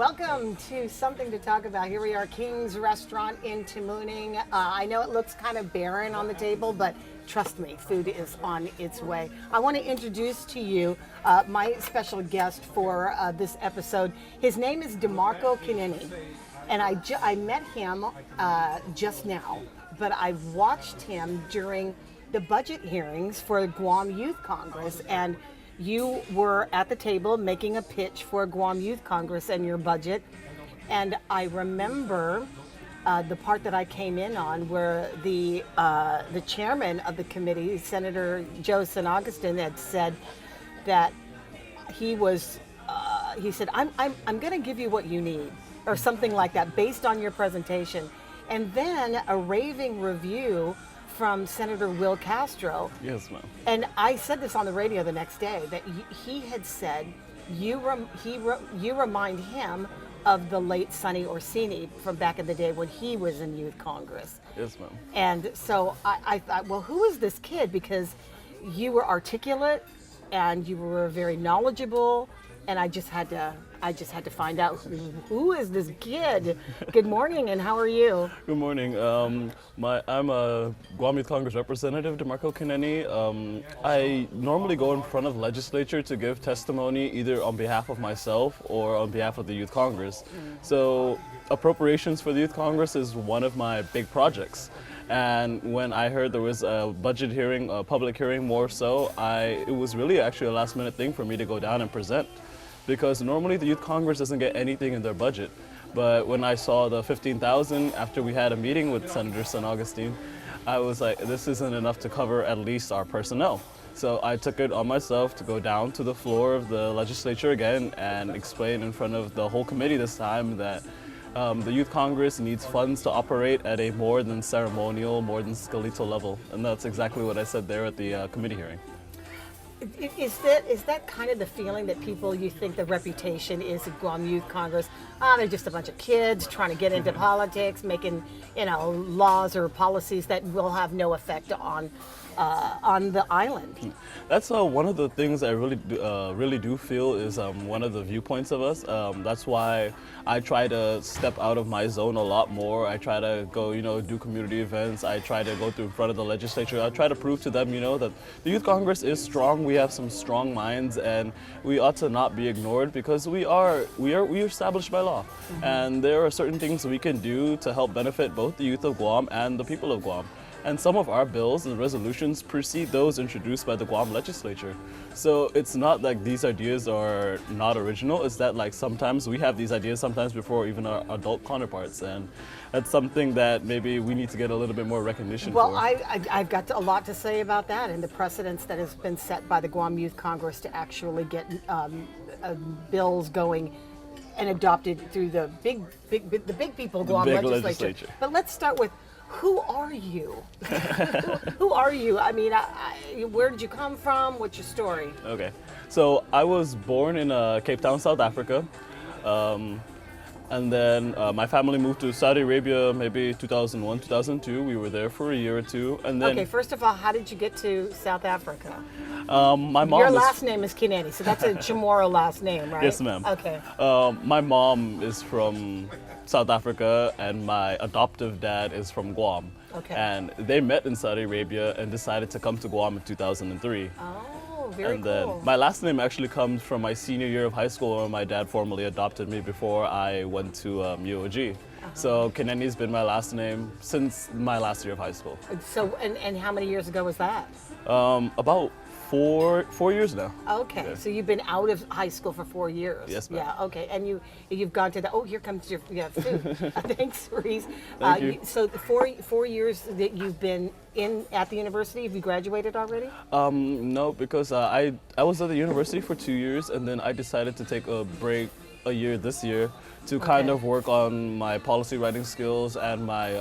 Welcome to Something to Talk About. Here we are, King's Restaurant in Tamuning. I know it looks kind of barren on the table, but trust me, food is on its way. I want to introduce to you my special guest for this episode. His name is DeMarco Kineni, and I met him just now, but I've watched him during the budget hearings for Guam Youth Congress, and you were at the table making a pitch for Guam Youth Congress and your budget. And I remember the part that I came in on where the chairman of the committee, Senator Joe San Agustin, had said that he said, I'm going to give you what you need, or something like that, based on your presentation. And then a raving review from Senator Will Castro. Yes, ma'am. And I said this on the radio the next day, that he had said you remind him of the late Sonny Orsini from back in the day when he was in Youth Congress. Yes, ma'am. And so I thought, well, who is this kid? Because you were articulate and you were very knowledgeable, and I just had to find out who is this kid. Good morning, and how are you? Good morning. I'm a Guam Youth Congress representative, DeMarco Kineni. I normally go in front of legislature to give testimony either on behalf of myself or on behalf of the Youth Congress. So appropriations for the Youth Congress is one of my big projects. And when I heard there was a budget hearing, a public hearing more so, it was really actually a last minute thing for me to go down and present. Because normally the Youth Congress doesn't get anything in their budget. But when I saw the $15,000 after we had a meeting with Senator San Agustin, I was like, this isn't enough to cover at least our personnel. So I took it on myself to go down to the floor of the legislature again and explain in front of the whole committee this time that the Youth Congress needs funds to operate at a more than ceremonial, more than skeletal level. And that's exactly what I said there at the committee hearing. Is that kind of the feeling that you think the reputation is of Guam Youth Congress? They're just a bunch of kids trying to get into politics, making laws or policies that will have no effect on the island. That's one of the things I really do feel is one of the viewpoints of us. That's why I try to step out of my zone a lot more. I try to go, do community events. I try to go through in front of the legislature. I try to prove to them, that the Youth Congress is strong. We have some strong minds, and we ought to not be ignored because we are established by law, and there are certain things we can do to help benefit both the youth of Guam and the people of Guam. And some of our bills and resolutions precede those introduced by the Guam legislature. So it's not like these ideas are not original, it's that sometimes we have these ideas sometimes before even our adult counterparts, and that's something that maybe we need to get a little bit more recognition for. Well, I've got a lot to say about that and the precedents that has been set by the Guam Youth Congress to actually get bills going and adopted through the big people Guam legislature. But let's start with, who are you? Who are you? I mean, where did you come from? What's your story? Okay, so I was born in Cape Town, South Africa. And then my family moved to Saudi Arabia maybe 2001, 2002. We were there for a year or two. And then, okay, first of all, how did you get to South Africa? My mom. Your last name is Kineni, so that's a Chamorro last name, right? Yes, ma'am. Okay. My mom is from South Africa, and my adoptive dad is from Guam. Okay. And they met in Saudi Arabia and decided to come to Guam in 2003. Oh, very and cool. then my last name actually comes from my senior year of high school, where my dad formally adopted me before I went to UOG. So Kineni's been my last name since my last year of high school. So, and how many years ago was that? About four years now. Okay, Yeah. so you've been out of high school for 4 years. Yes, ma'am. Yeah, okay, and you've gone to the, here comes your food. Thanks, Reese. Thank you. So the four years that you've been at the university, have you graduated already? No, because I was at the university for 2 years, and then I decided to take a break a year this year to kind of work on my policy writing skills and my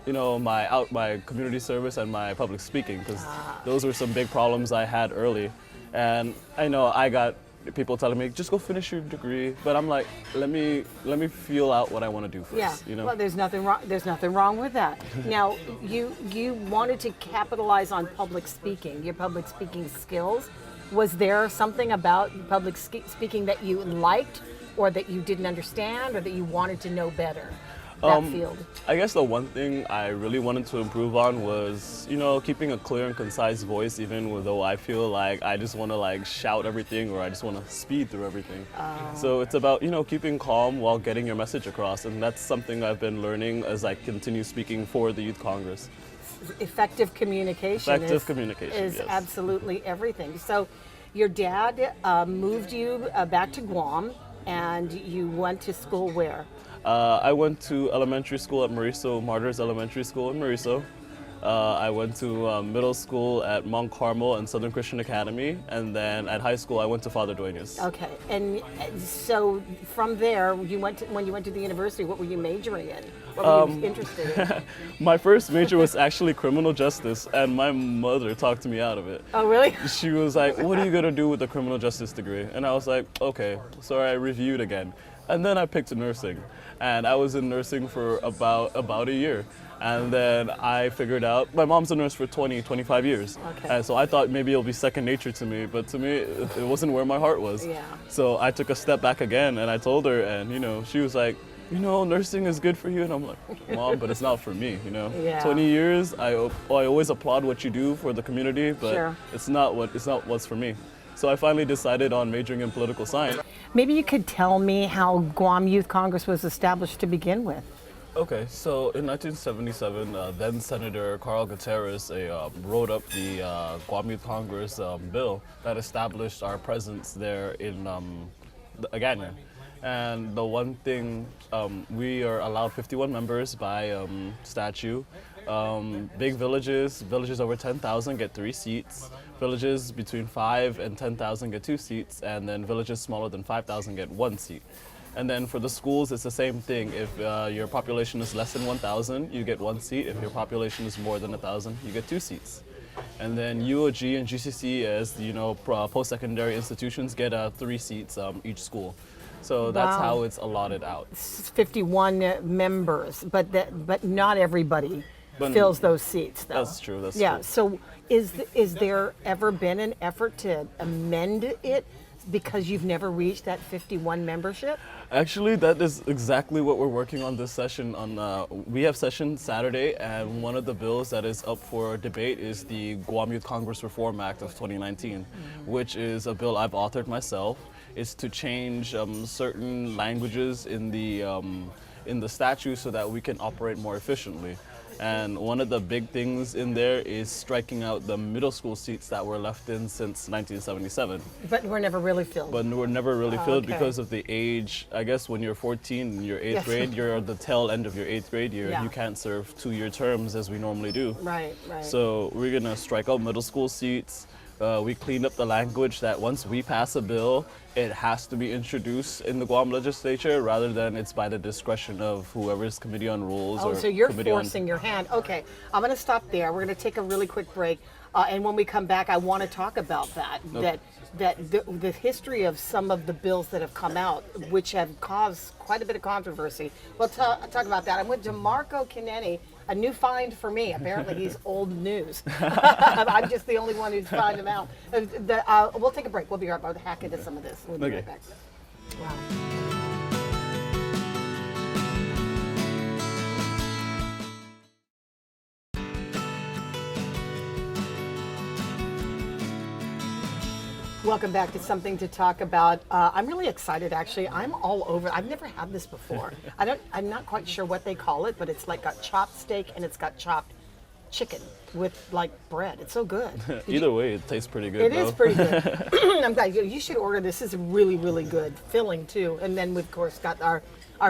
my community service and my public speaking, because those were some big problems I had early. And I know I got people telling me, just go finish your degree, but I'm like, let me feel out what I want to do first. Yeah. Well, there's nothing wrong with that. Now, you wanted to capitalize on public speaking, your public speaking skills. Was there something about public speaking that you liked or that you didn't understand, or that you wanted to know better that field? I guess the one thing I really wanted to improve on was, keeping a clear and concise voice, even though I feel like I just want to like shout everything or I just want to speed through everything. So it's about, keeping calm while getting your message across. And that's something I've been learning as I continue speaking for the Youth Congress. Effective communication is yes. absolutely everything. So your dad moved you back to Guam, and you went to school where? I went to elementary school at Mauricio Martyrs Elementary School in Mauricio. I went to middle school at Mount Carmel and Southern Christian Academy, and then at high school I went to Father Duenas. Okay, and so from there, when you went to the university, what were you majoring in? What were you interested in? My first major was actually criminal justice, and my mother talked me out of it. Oh, really? She was like, "What are you gonna do with a criminal justice degree?" And I was like, "Okay." So I reviewed again, and then I picked nursing, and I was in nursing for about a year. And then I figured out, my mom's a nurse for 25 years. Okay. And so I thought maybe it'll be second nature to me, but to me, it wasn't where my heart was. Yeah. So I took a step back again and I told her, and she was like, nursing is good for you. And I'm like, Mom, but it's not for me, Yeah. 20 years, I always applaud what you do for the community, but Sure. it's not what's for me. So I finally decided on majoring in political science. Maybe you could tell me how Guam Youth Congress was established to begin with. Okay, so in 1977, then Senator Carl Gutierrez wrote up the Guam Youth Congress bill that established our presence there in Agana. And the one thing, we are allowed 51 members by statute. Big villages over 10,000 get 3 seats. Villages between 5 and 10,000 get 2 seats, and then villages smaller than 5,000 get 1 seat. And then for the schools, it's the same thing. If your population is less than 1,000, you get 1 seat. If your population is more than 1,000, you get 2 seats. And then UOG and GCC, as post-secondary institutions, get 3 seats each school. So that's Wow. how it's allotted out. 51 members, but not everybody fills those seats, though. That's true. That's Yeah. true. So is there ever been an effort to amend it because you've never reached that 51 membership? Actually, that is exactly what we're working on this session. We have session Saturday, and one of the bills that is up for debate is the Guam Youth Congress Reform Act of 2019, which is a bill I've authored myself. It's to change certain languages in the statute so that we can operate more efficiently. And one of the big things in there is striking out the middle school seats that were left in since 1977. But we're never really filled. But were never really filled okay. because of the age. I guess when you're 14 in your 8th Yes. grade, you're at the tail end of your 8th grade year. Yeah. You can't serve 2-year terms as we normally do. Right. So we're gonna strike out middle school seats. We cleaned up the language that once we pass a bill, it has to be introduced in the Guam legislature rather than it's by the discretion of whoever's committee on rules Oh, or so you're committee forcing your hand. Okay, I'm going to stop there. We're going to take a really quick break, and when we come back, I want to talk about that. Okay. That the history of some of the bills that have come out, which have caused quite a bit of controversy. We'll talk about that. I'm with DeMarco Kineni, a new find for me. Apparently, he's old news. I'm just the only one who's found him out. We'll take a break. We'll be right back. We'll hack into some of this. We'll be Okay. right back. Wow. Welcome back to Something to Talk About. I'm really excited, actually. I'm all over. I've never had this before. I'm not quite sure what they call it, but it's like got chopped steak and it's got chopped chicken with like bread. It's so good. Either way, it tastes pretty good. It though. is pretty good. I'm glad you should order this. This is really, really good. Filling too. And then we've of course got our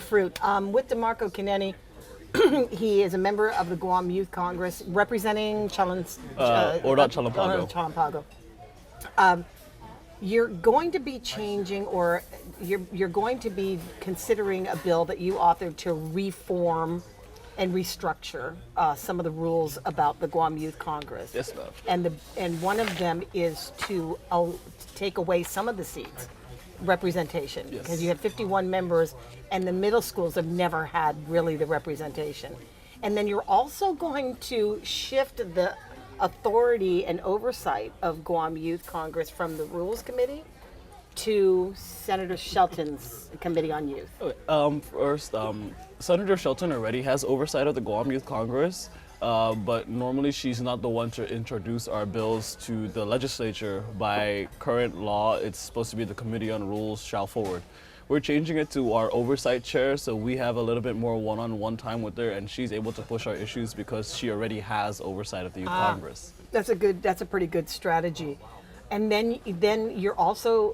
fruit. With DeMarco Kineni, he is a member of the Guam Youth Congress representing Orat Chalampago. You're going to be changing, or you're going to be considering a bill that you authored to reform and restructure some of the rules about the Guam Youth Congress. Yes, ma'am. And one of them is to take away some of the seats representation, Yes. because you have 51 members, and the middle schools have never had really the representation. And then you're also going to shift the authority and oversight of Guam Youth Congress from the Rules Committee to Senator Shelton's Committee on Youth? First, Senator Shelton already has oversight of the Guam Youth Congress, but normally she's not the one to introduce our bills to the legislature. By current law, it's supposed to be the Committee on Rules shall forward. We're changing it to our oversight chair, so we have a little bit more one-on-one time with her, and she's able to push our issues because she already has oversight of the Youth Congress. That's a pretty good strategy. And then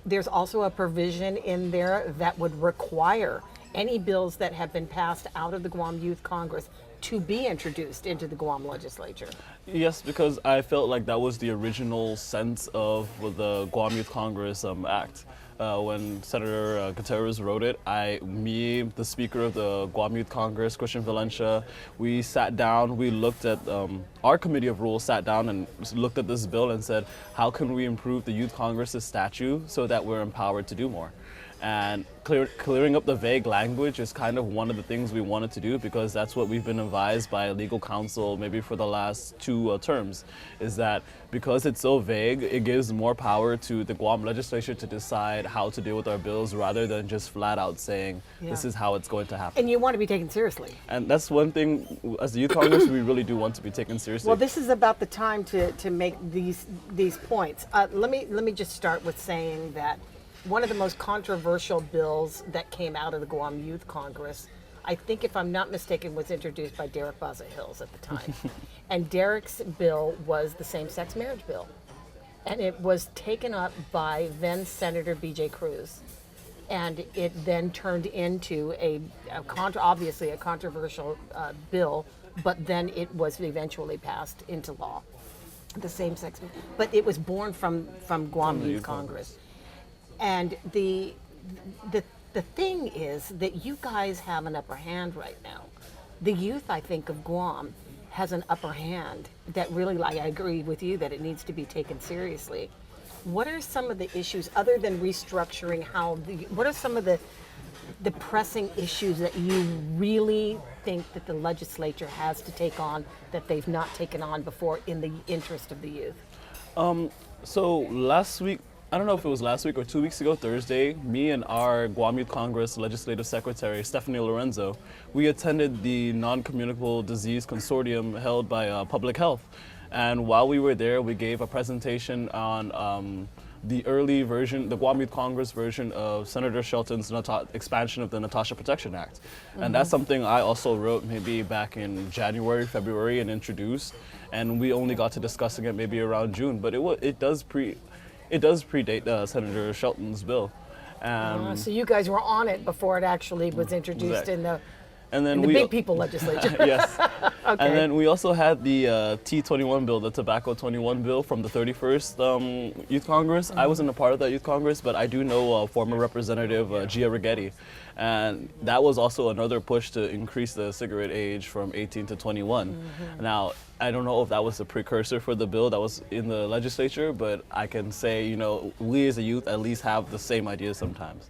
there's also a provision in there that would require any bills that have been passed out of the Guam Youth Congress to be introduced into the Guam legislature. Yes, because I felt like that was the original sense of the Guam Youth Congress Act. When Senator Gutierrez wrote it, the Speaker of the Guam Youth Congress, Christian Valencia, we sat down, we looked at, our Committee of Rules sat down and looked at this bill and said, how can we improve the Youth Congress's statute so that we're empowered to do more? And clearing up the vague language is kind of one of the things we wanted to do, because that's what we've been advised by legal counsel maybe for the last two terms, is that because it's so vague, it gives more power to the Guam legislature to decide how to deal with our bills rather than just flat out saying, this is how it's going to happen. And you want to be taken seriously. And that's one thing, as the Youth Congress, we really do want to be taken seriously. Well, this is about the time to make these points. Let me just start with saying that one of the most controversial bills that came out of the Guam Youth Congress, I think if I'm not mistaken, was introduced by Derek Baza Hills at the time. And Derek's bill was the same-sex marriage bill. And it was taken up by then Senator B.J. Cruz. And it then turned into obviously a controversial bill, but then it was eventually passed into law. The same-sex, but it was born from Guam Youth Congress. And the thing is that you guys have an upper hand right now. The youth, I think, of Guam has an upper hand that really, I agree with you that it needs to be taken seriously. What are some of the issues, other than restructuring, what are some of the pressing issues that you really think that the legislature has to take on that they've not taken on before in the interest of the youth? So last week, I don't know if it was last week or 2 weeks ago, Thursday, me and our Guam Youth Congress Legislative Secretary, Stephanie Lorenzo, we attended the Non-Communicable Disease Consortium held by Public Health. And while we were there, we gave a presentation on the early version, the Guam Youth Congress version of Senator Shelton's expansion of the Natasha Protection Act. And that's something I also wrote maybe back in January, February, and introduced. And we only got to discussing it maybe around June, but it does predate Senator Shelton's bill. So you guys were on it before it actually was introduced in the big people legislature. Yes. Okay. And then we also had the T21 bill, the Tobacco 21 bill from the 31st Youth Congress. I wasn't a part of that Youth Congress, but I do know former Representative Gia Rigetti. And that was also another push to increase the cigarette age from 18 to 21. Now, I don't know if that was the precursor for the bill that was in the legislature, but I can say, we as a youth at least have the same ideas sometimes.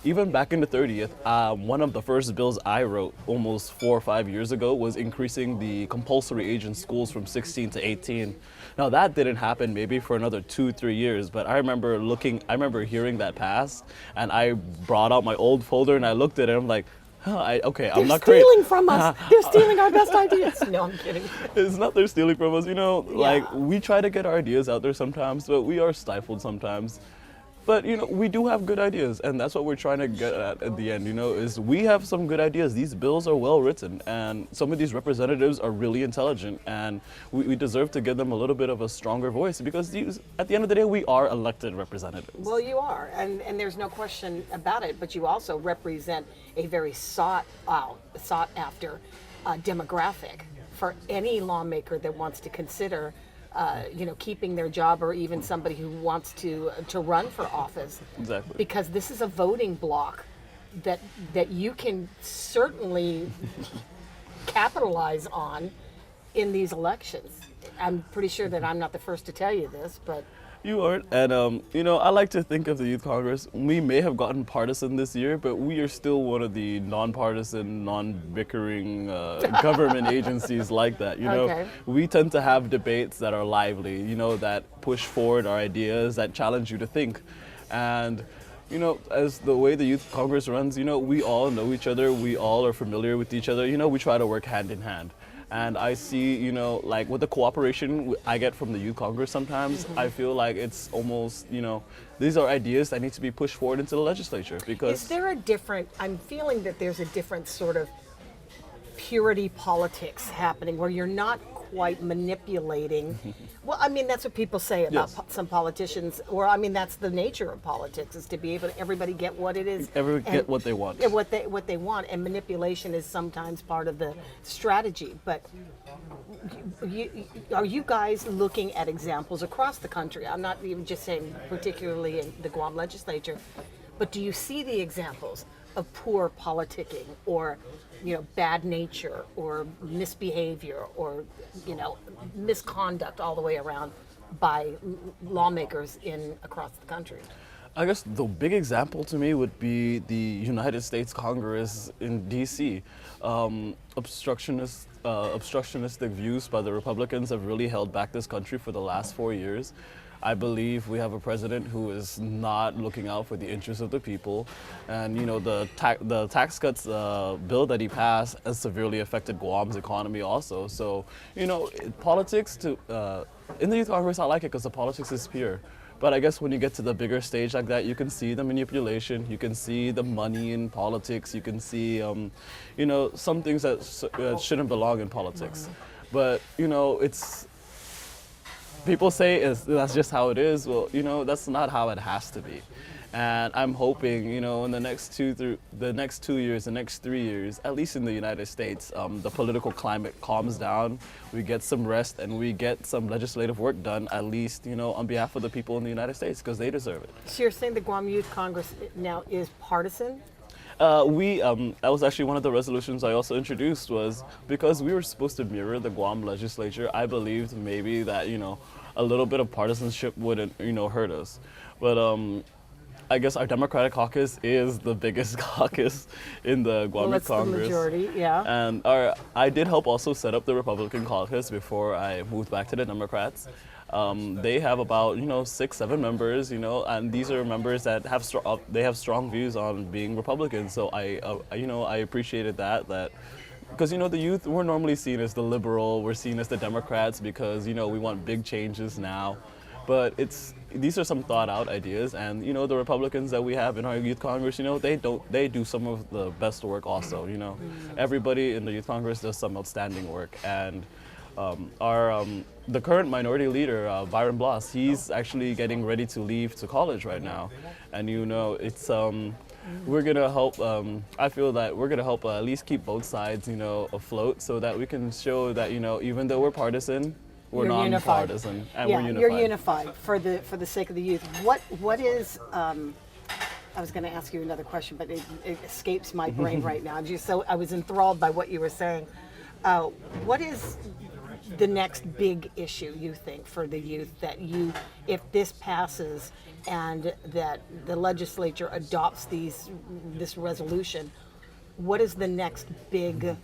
Even back in the 30th, one of the first bills I wrote almost 4 or 5 years ago was increasing the compulsory age in schools from 16 to 18. Now that didn't happen maybe for another 2-3 years, but I remember hearing that pass, and I brought out my old folder and I looked at it and I'm like, I'm not crazy. They're stealing from us. They're stealing our best ideas. No, I'm kidding. It's not they're stealing from us, like we try to get our ideas out there sometimes, but we are stifled sometimes. But, we do have good ideas, and that's what we're trying to get at the end, is we have some good ideas. These bills are well written, and some of these representatives are really intelligent, and we deserve to give them a little bit of a stronger voice, because at the end of the day, we are elected representatives. Well, you are, and there's no question about it, but you also represent a very sought after demographic for any lawmaker that wants to consider keeping their job, or even somebody who wants to run for office. Exactly. Because this is a voting block that you can certainly capitalize on in these elections. I'm pretty sure that I'm not the first to tell you this, but You aren't, and I like to think of the Youth Congress. We may have gotten partisan this year, but we are still one of the nonpartisan, non-bickering government agencies like that. Okay. We tend to have debates that are lively, that push forward our ideas, that challenge you to think, and you know, as the way the Youth Congress runs, you know, we all know each other, we all are familiar with each other, you know, we try to work hand in hand. And I see, you know, like with the cooperation I get from the Youth Congress sometimes, I feel like it's almost, you know, these are ideas that need to be pushed forward into the legislature because Is there a different, I'm feeling that there's a different sort of purity politics happening where you're not quite manipulating. Well, I mean, that's what people say about Yes. some politicians, or I mean, that's the nature of politics, is to be able to everybody get what it is. everyone and- get what they want. Yeah, what they want, and manipulation is sometimes part of the strategy. But are you guys looking at examples across the country? I'm not even just saying particularly in the Guam legislature, but do you see the examples of poor politicking or, you know, bad nature or misbehavior or, you know, misconduct all the way around by lawmakers in across the country? I guess the big example to me would be the United States Congress in D.C. Obstructionistic views by the Republicans have really held back this country for the last 4 years. I believe we have a president who is not looking out for the interests of the people, and you know the tax cuts bill that he passed has severely affected Guam's economy also. So you know politics in the Youth Congress I like it because the politics is pure. But I guess when you get to the bigger stage like that, you can see the manipulation, you can see the money in politics, you can see, you know, some things that shouldn't belong in politics. But, you know, people say that's just how it is. Well, you know, that's not how it has to be. And I'm hoping, you know, in the next 2 years, the next 3 years, at least in the United States, the political climate calms down, we get some rest, and we get some legislative work done, at least, you know, on behalf of the people in the United States, because they deserve it. So you're saying the Guam Youth Congress now is partisan? That was actually one of the resolutions I also introduced, was because we were supposed to mirror the Guam legislature, I believed maybe that, you know, a little bit of partisanship wouldn't, you know, hurt us. But I guess our Democratic caucus is the biggest caucus in the Guam Well, Youth that's the Congress. majority, yeah. And I did help also set up the Republican caucus before I moved back to the Democrats. They have about 6-7 members, and these are members that have strong views on being Republican. So I appreciated that because the youth, we're normally seen as the liberal, we're seen as the Democrats because we want big changes now. But these are some thought out ideas, and the Republicans that we have in our youth congress, they do some of the best work also. Everybody in the youth congress does some outstanding work, and the current minority leader, Byron Bloss, he's actually getting ready to leave to college right now, and it's we're gonna help. I feel that we're gonna help at least keep both sides afloat, so that we can show that even though we're partisan, we're You're non-partisan, and yeah, we're unified. You're unified for the sake of the youth. What is? I was going to ask you another question, but it escapes my brain right now. I was enthralled by what you were saying. What is the next big issue you think for the youth that if this passes and that the legislature adopts this resolution, what is the next big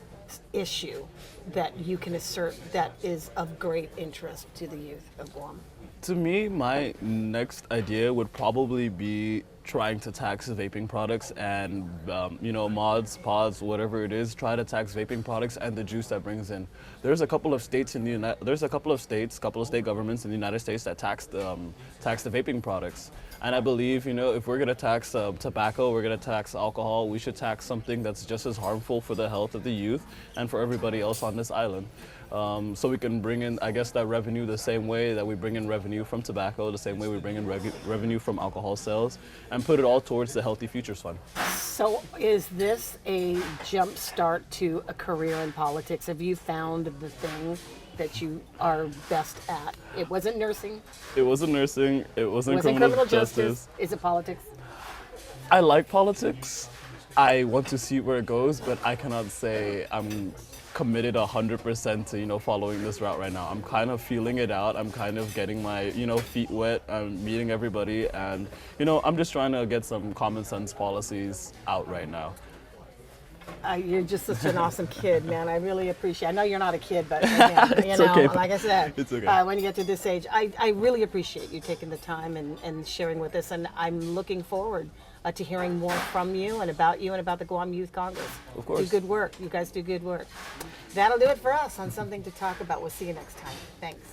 issue that you can assert that is of great interest to the youth of Guam? To me, my next idea would probably be trying to tax vaping products and, mods, pods, whatever it is, try to tax vaping products and the juice that brings in. There's a couple of state governments in the United States that tax the vaping products. And I believe, if we're going to tax tobacco, we're going to tax alcohol, we should tax something that's just as harmful for the health of the youth and for everybody else on this island. So we can bring in, I guess, that revenue the same way that we bring in revenue from tobacco, the same way we bring in revenue from alcohol sales, and put it all towards the Healthy Futures Fund. So is this a jump start to a career in politics? Have you found the thing that you are best at? It wasn't nursing. It wasn't nursing. It wasn't criminal justice. Is it politics? I like politics. I want to see where it goes, but I cannot say I'm committed 100% to following this route right now. I'm kind of feeling it out. I'm kind of getting my feet wet. I'm meeting everybody, and I'm just trying to get some common sense policies out right now. You're just such an awesome kid, man. I really appreciate. I know you're not a kid, but man, okay. Like I said, It's okay. When you get to this age, I really appreciate you taking the time and sharing with us, and I'm looking forward to hearing more from you and about the Guam Youth Congress. Of course. Do good work. You guys do good work. That'll do it for us on Something to Talk About. We'll see you next time. Thanks.